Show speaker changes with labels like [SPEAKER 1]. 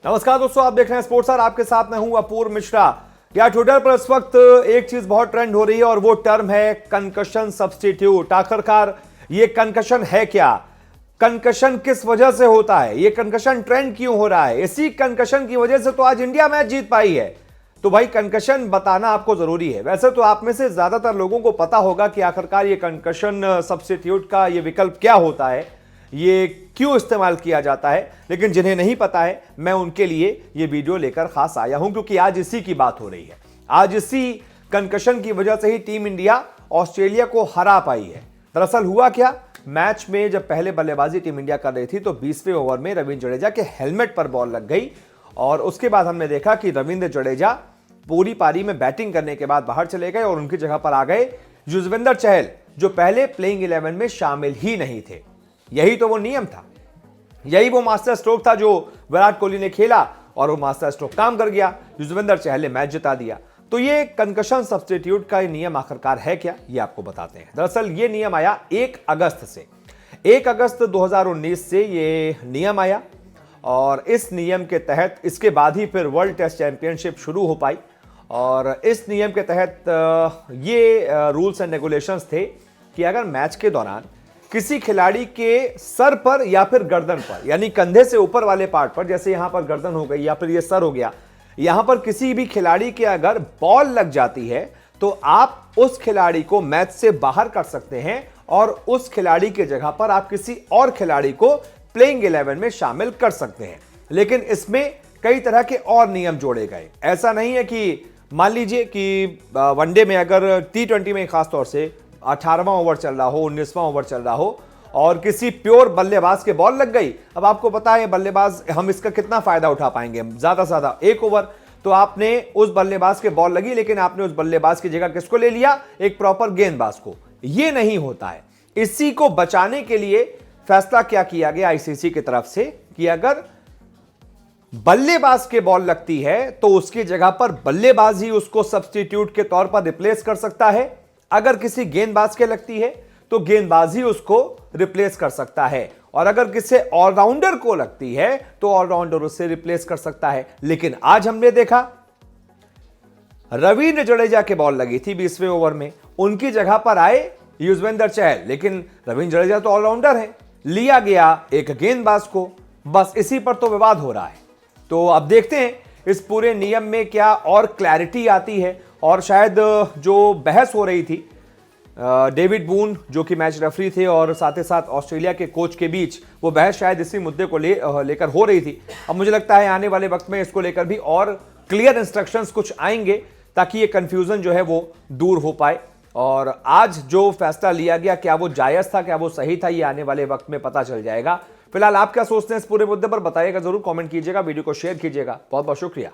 [SPEAKER 1] नमस्कार दोस्तों, आप देख रहे हैं स्पोर्ट्स आवर। आपके साथ मैं हूं अपूर्व मिश्रा। यार ट्विटर पर इस वक्त एक चीज बहुत ट्रेंड हो रही है और वो टर्म है कंकशन सब्स्टिट्यूट। आखिरकार ये कंकशन है क्या? कंकशन किस वजह से होता है? ये कंकशन ट्रेंड क्यों हो रहा है? इसी कंकशन की वजह से तो आज इंडिया मैच जीत पाई है। तो भाई कंकशन बताना आपको जरूरी है। वैसे तो आप में से ज्यादातर लोगों को पता होगा कि आखिरकार ये कंकशन सब्स्टिट्यूट का ये विकल्प क्या होता है, ये क्यों इस्तेमाल किया जाता है। लेकिन जिन्हें नहीं पता है, मैं उनके लिए ये वीडियो लेकर खास आया हूं, क्योंकि आज इसी की बात हो रही है। आज इसी कंकशन की वजह से ही टीम इंडिया ऑस्ट्रेलिया को हरा पाई है। दरअसल हुआ क्या, मैच में जब पहले बल्लेबाजी टीम इंडिया कर रही थी तो 20वें ओवर में रविंद्र जडेजा के हेलमेट पर बॉल लग गई और उसके बाद हमने देखा कि रविंद्र जडेजा पूरी पारी में बैटिंग करने के बाद बाहर चले गए और उनकी जगह पर आ गए युजवेंद्र चहल, जो पहले प्लेइंग 11 में शामिल ही नहीं थे। यही तो वो नियम था, यही वो मास्टर स्ट्रोक था जो विराट कोहली ने खेला और वो मास्टर स्ट्रोक काम कर गया। युजवेंद्र चहल ने मैच जिता दिया। तो ये कंकशन सब्स्टिट्यूट का नियम आखिरकार है क्या, ये आपको बताते हैं। दरअसल ये नियम आया 1 अगस्त से। 1 अगस्त 2019 से ये नियम आया और इस नियम के तहत इसके बाद ही फिर वर्ल्ड टेस्ट चैंपियनशिप शुरू हो पाई। और इस नियम के तहत ये रूल्स एंड रेगुलेशंस थे कि अगर मैच के दौरान किसी खिलाड़ी के सर पर या फिर गर्दन पर, यानी कंधे से ऊपर वाले पार्ट पर, जैसे यहां पर गर्दन हो गई या फिर ये सर हो गया, यहां पर किसी भी खिलाड़ी के अगर बॉल लग जाती है तो आप उस खिलाड़ी को मैच से बाहर कर सकते हैं और उस खिलाड़ी के जगह पर आप किसी और खिलाड़ी को प्लेइंग 11 में शामिल कर सकते हैं। लेकिन इसमें कई तरह के और नियम जोड़े गए। ऐसा नहीं है कि मान लीजिए कि वनडे में अगर T20 में खासतौर से 18वां ओवर चल रहा हो, 19वां ओवर चल रहा हो और किसी प्योर बल्लेबाज के बॉल लग गई। अब आपको पता है बल्लेबाज, हम इसका कितना फायदा उठा पाएंगे? ज्यादा से ज्यादा 1 ओवर। तो आपने उस बल्लेबाज के बॉल लगी, लेकिन आपने उस बल्लेबाज की जगह किसको ले लिया? एक प्रॉपर गेंदबाज को। ये नहीं होता है। इसी को बचाने के लिए फैसला क्या किया गया आईसीसी की तरफ से कि अगर बल्लेबाज के बॉल लगती है तो उसकी जगह पर बल्लेबाज ही उसको सब्स्टिट्यूट के तौर पर रिप्लेस कर सकता है। अगर किसी गेंदबाज के लगती है तो गेंदबाज ही उसको रिप्लेस कर सकता है, और अगर किसी ऑलराउंडर को लगती है तो ऑलराउंडर उससे रिप्लेस कर सकता है। लेकिन आज हमने देखा रविंद्र जडेजा के बॉल लगी थी 20वें ओवर में, उनकी जगह पर आए युजवेंद्र चहल। लेकिन रविंद्र जडेजा तो ऑलराउंडर है, लिया गया एक गेंदबाज को। बस इसी पर तो विवाद हो रहा है। तो अब देखते हैं इस पूरे नियम में क्या और क्लैरिटी आती है। और शायद जो बहस हो रही थी डेविड बून, जो कि मैच रेफरी थे, और साथ ही साथ ऑस्ट्रेलिया के कोच के बीच, वो बहस शायद इसी मुद्दे को लेकर हो रही थी। अब मुझे लगता है आने वाले वक्त में इसको लेकर भी और क्लियर इंस्ट्रक्शंस कुछ आएंगे ताकि ये कंफ्यूजन जो है वो दूर हो पाए। और आज जो फैसला लिया गया, क्या वो जायज था, क्या वो सही था, ये आने वाले वक्त में पता चल जाएगा। फिलहाल आप क्या सोचते हैं इस पूरे मुद्दे पर? बताइएगा जरूर, कमेंट कीजिएगा, वीडियो को शेयर कीजिएगा। बहुत बहुत शुक्रिया।